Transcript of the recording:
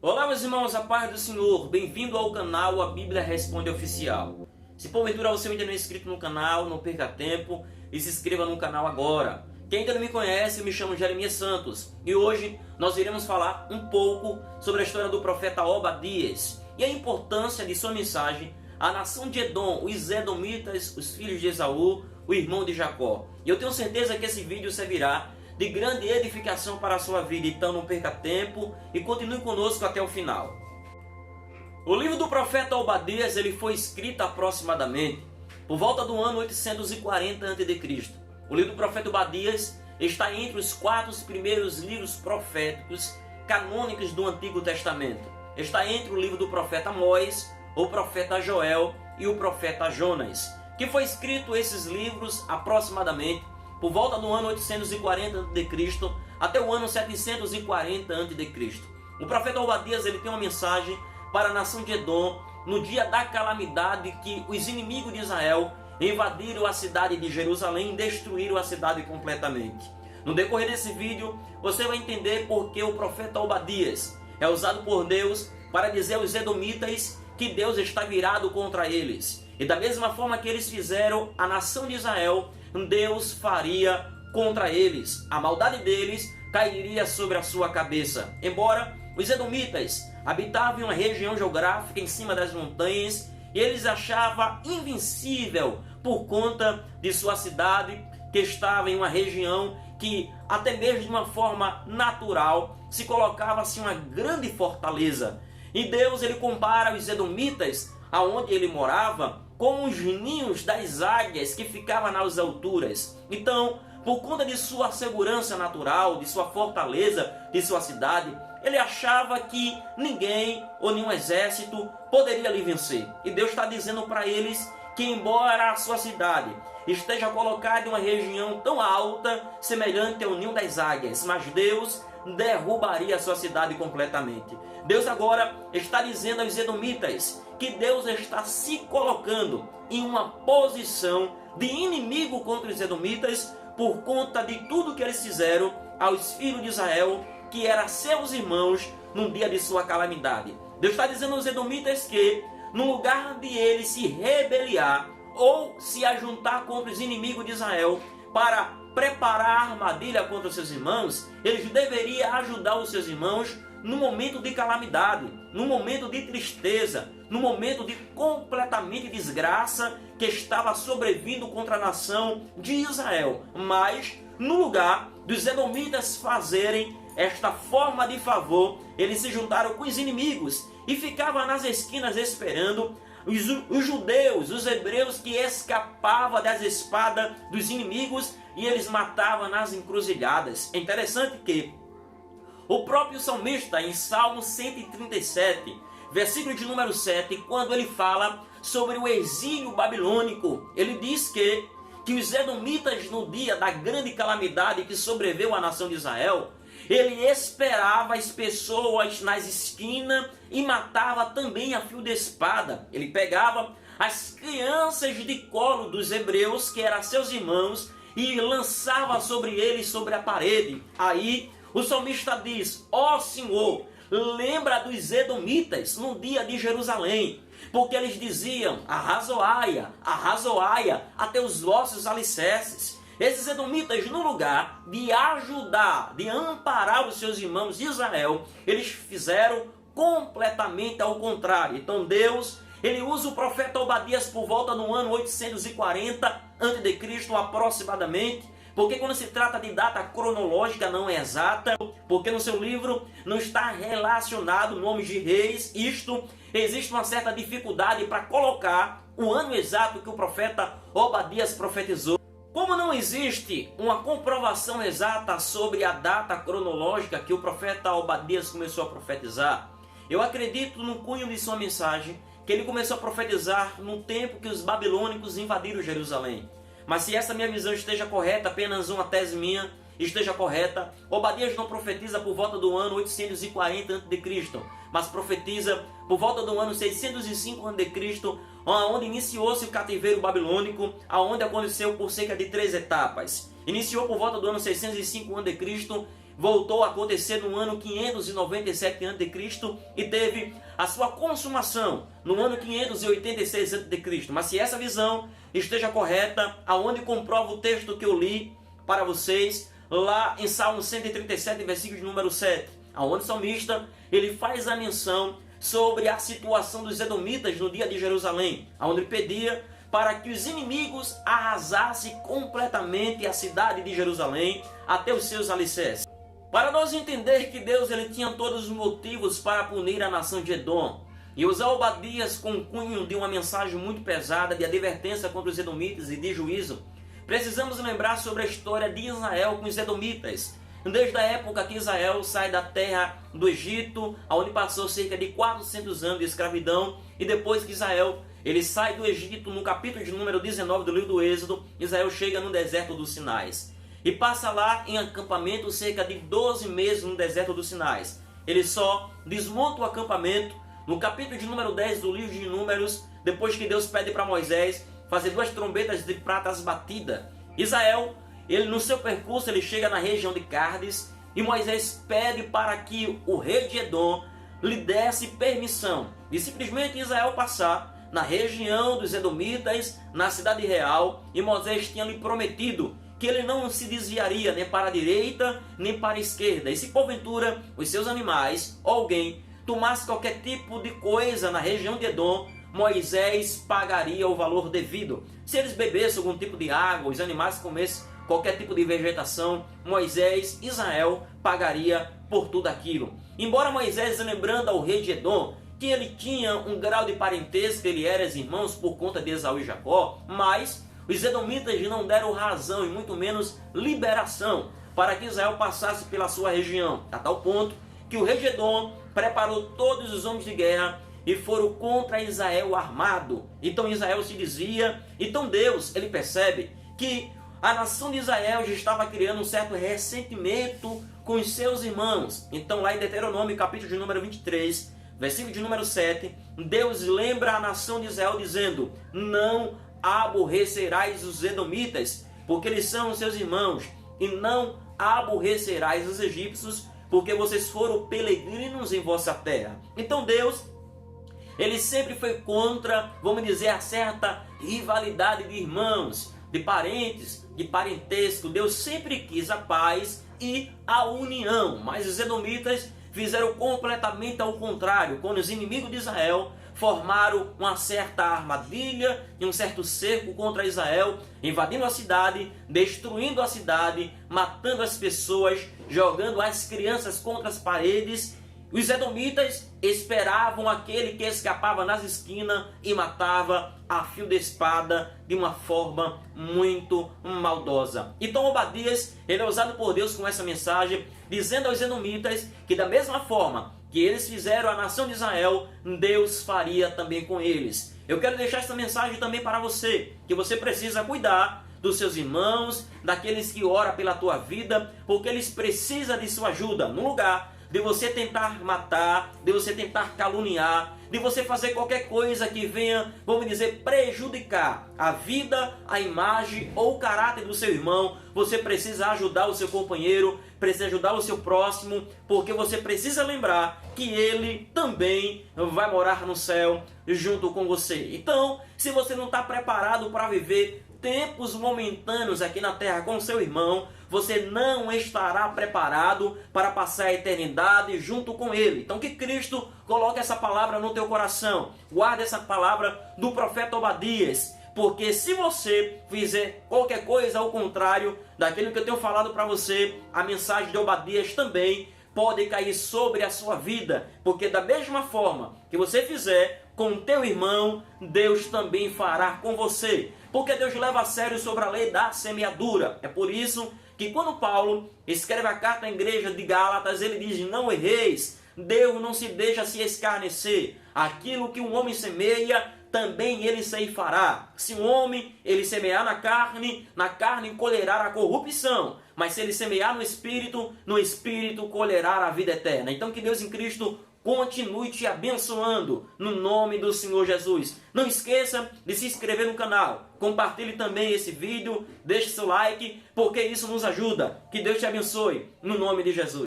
Olá meus irmãos, a paz do Senhor, bem-vindo ao canal A Bíblia Responde Oficial. Se porventura você ainda não é inscrito no canal, não perca tempo e se inscreva no canal agora. Quem ainda não me conhece, eu me chamo Jeremias Santos e hoje nós iremos falar um pouco sobre a história do profeta Obadias e a importância de sua mensagem à nação de Edom, os Edomitas, os filhos de Esaú, o irmão de Jacó. E eu tenho certeza que esse vídeo servirá de grande edificação para a sua vida, então não perca tempo e continue conosco até o final. O livro do profeta Obadias ele foi escrito aproximadamente por volta do ano 840 a.C. O livro do profeta Obadias está entre os 4 primeiros livros proféticos canônicos do Antigo Testamento. Está entre o livro do profeta Amós, o profeta Joel e o profeta Jonas, que foi escrito esses livros aproximadamente por volta do ano 840 a.C. até o ano 740 a.C. O profeta Obadias ele tem uma mensagem para a nação de Edom no dia da calamidade que os inimigos de Israel invadiram a cidade de Jerusalém e destruíram a cidade completamente. No decorrer desse vídeo você vai entender por que o profeta Obadias é usado por Deus para dizer aos edomitas que Deus está virado contra eles. E da mesma forma que eles fizeram a nação de Israel, Deus faria contra eles. A maldade deles cairia sobre a sua cabeça. Embora os edomitas habitavam em uma região geográfica em cima das montanhas, e eles achavam invencível por conta de sua cidade, que estava em uma região que até mesmo de uma forma natural se colocava-se uma grande fortaleza. E Deus ele compara os edomitas, aonde ele morava, com os ninhos das águias que ficavam nas alturas. Então, por conta de sua segurança natural, de sua fortaleza, de sua cidade, ele achava que ninguém ou nenhum exército poderia lhe vencer. E Deus está dizendo para eles que embora a sua cidade esteja colocada em uma região tão alta, semelhante ao ninho das águias, mas Deus derrubaria a sua cidade completamente. Deus agora está dizendo aos edomitas que Deus está se colocando em uma posição de inimigo contra os edomitas por conta de tudo que eles fizeram aos filhos de Israel, que eram seus irmãos no dia de sua calamidade. Deus está dizendo aos edomitas que no lugar de eles se rebeliar ou se ajuntar contra os inimigos de Israel para preparar a armadilha contra os seus irmãos, eles deveriam ajudar os seus irmãos no momento de calamidade, no momento de tristeza, no momento de completamente desgraça que estava sobrevindo contra a nação de Israel. Mas no lugar dos edomitas fazerem esta forma de favor, eles se juntaram com os inimigos e ficavam nas esquinas esperando os judeus, os hebreus que escapavam das espadas dos inimigos e eles matavam nas encruzilhadas. É interessante que o próprio salmista, em Salmo 137, versículo de número 7, quando ele fala sobre o exílio babilônico, ele diz que os edomitas, no dia da grande calamidade que sobreveio à nação de Israel, ele esperava as pessoas nas esquinas e matava também a fio de espada. Ele pegava as crianças de colo dos hebreus, que eram seus irmãos, e lançava sobre eles, sobre a parede. Aí o salmista diz: ó Senhor, lembra dos edomitas no dia de Jerusalém, porque eles diziam: arrazoaia, arrazoaia, até os vossos alicerces. Esses edomitas, no lugar de ajudar, de amparar os seus irmãos de Israel, eles fizeram completamente ao contrário. Então Deus, ele usa o profeta Obadias por volta do ano 840 a.C. aproximadamente, porque quando se trata de data cronológica não é exata, porque no seu livro não está relacionado nomes de reis, existe uma certa dificuldade para colocar o ano exato que o profeta Obadias profetizou. Como não existe uma comprovação exata sobre a data cronológica que o profeta Obadias começou a profetizar, eu acredito no cunho de sua mensagem que ele começou a profetizar no tempo que os babilônicos invadiram Jerusalém. Mas se essa minha visão esteja correta, apenas uma tese minha esteja correta, Obadias não profetiza por volta do ano 840 a.C., mas profetiza por volta do ano 605 a.C., onde iniciou-se o cativeiro babilônico, onde aconteceu por cerca de 3 etapas. Iniciou por volta do ano 605 a.C., voltou a acontecer no ano 597 a.C. e teve a sua consumação no ano 586 a.C. Mas se essa visão esteja correta, aonde comprova o texto que eu li para vocês, lá em Salmo 137, versículo de número 7, aonde o salmista ele faz a menção sobre a situação dos edomitas no dia de Jerusalém, aonde ele pedia para que os inimigos arrasassem completamente a cidade de Jerusalém até os seus alicerces. Para nós entender que Deus ele tinha todos os motivos para punir a nação de Edom e usar Obadias com o cunho de uma mensagem muito pesada de advertência contra os edomitas e de juízo, precisamos lembrar sobre a história de Israel com os edomitas. Desde a época que Israel sai da terra do Egito, onde passou cerca de 400 anos de escravidão, e depois que Israel ele sai do Egito, no capítulo de número 19 do livro do Êxodo, Israel chega no deserto dos Sinais e passa lá em acampamento cerca de 12 meses no deserto dos Sinais. Ele só desmonta o acampamento no capítulo de número 10 do livro de Números, depois que Deus pede para Moisés fazer 2 trombetas de pratas batidas. Israel, ele no seu percurso, ele chega na região de Cardes e Moisés pede para que o rei de Edom lhe desse permissão de simplesmente Israel passar na região dos edomitas, na cidade real, e Moisés tinha lhe prometido que ele não se desviaria nem para a direita nem para a esquerda. E se porventura os seus animais ou alguém tomasse qualquer tipo de coisa na região de Edom, Moisés pagaria o valor devido. Se eles bebessem algum tipo de água, os animais comessem qualquer tipo de vegetação, Moisés, Israel, pagaria por tudo aquilo. Embora Moisés, lembrando ao rei de Edom que ele tinha um grau de parentesco, ele era irmãos por conta de Esaú e Jacó, mas os edomitas não deram razão e muito menos liberação para que Israel passasse pela sua região, a tal ponto que o rei de Edom preparou todos os homens de guerra e foram contra Israel armado. Então Israel se desvia. Então Deus, ele percebe que a nação de Israel já estava criando um certo ressentimento com os seus irmãos. Então lá em Deuteronômio, capítulo de número 23, versículo de número 7, Deus lembra a nação de Israel dizendo: não aborrecerás os edomitas, porque eles são os seus irmãos, e não aborrecerás os egípcios, porque vocês foram peregrinos em vossa terra. Então Deus, ele sempre foi contra, vamos dizer, a certa rivalidade de irmãos, de parentes, de parentesco. Deus sempre quis a paz e a união, mas os edomitas fizeram completamente ao contrário. Quando os inimigos de Israel formaram uma certa armadilha e um certo cerco contra Israel, invadindo a cidade, destruindo a cidade, matando as pessoas, jogando as crianças contra as paredes, os edomitas esperavam aquele que escapava nas esquinas e matava a fio de espada de uma forma muito maldosa. Então Obadias, ele é usado por Deus com essa mensagem, dizendo aos edomitas que da mesma forma que eles fizeram a nação de Israel, Deus faria também com eles. Eu quero deixar essa mensagem também para você, que você precisa cuidar dos seus irmãos, daqueles que oram pela tua vida, porque eles precisam de sua ajuda. No lugar de você tentar matar, de você tentar caluniar, de você fazer qualquer coisa que venha, vamos dizer, prejudicar a vida, a imagem ou o caráter do seu irmão, você precisa ajudar o seu companheiro, precisa ajudar o seu próximo, porque você precisa lembrar que ele também vai morar no céu junto com você. Então, se você não está preparado para viver tempos momentâneos aqui na terra com seu irmão, você não estará preparado para passar a eternidade junto com ele. Então que Cristo coloque essa palavra no teu coração. Guarda essa palavra do profeta Obadias, porque se você fizer qualquer coisa ao contrário daquilo que eu tenho falado para você, a mensagem de Obadias também pode cair sobre a sua vida, porque da mesma forma que você fizer com o teu irmão, Deus também fará com você, porque Deus leva a sério sobre a lei da semeadura. É por isso que quando Paulo escreve a carta à igreja de Gálatas, ele diz: não erreis, Deus não se deixa se escarnecer, aquilo que um homem semeia, também ele ceifará. Se um homem ele semear na carne colherá a corrupção, Mas se ele semear no Espírito colherá a vida eterna. Então que Deus em Cristo continue te abençoando no nome do Senhor Jesus. Não esqueça de se inscrever no canal. Compartilhe também esse vídeo, deixe seu like, porque isso nos ajuda. Que Deus te abençoe no nome de Jesus.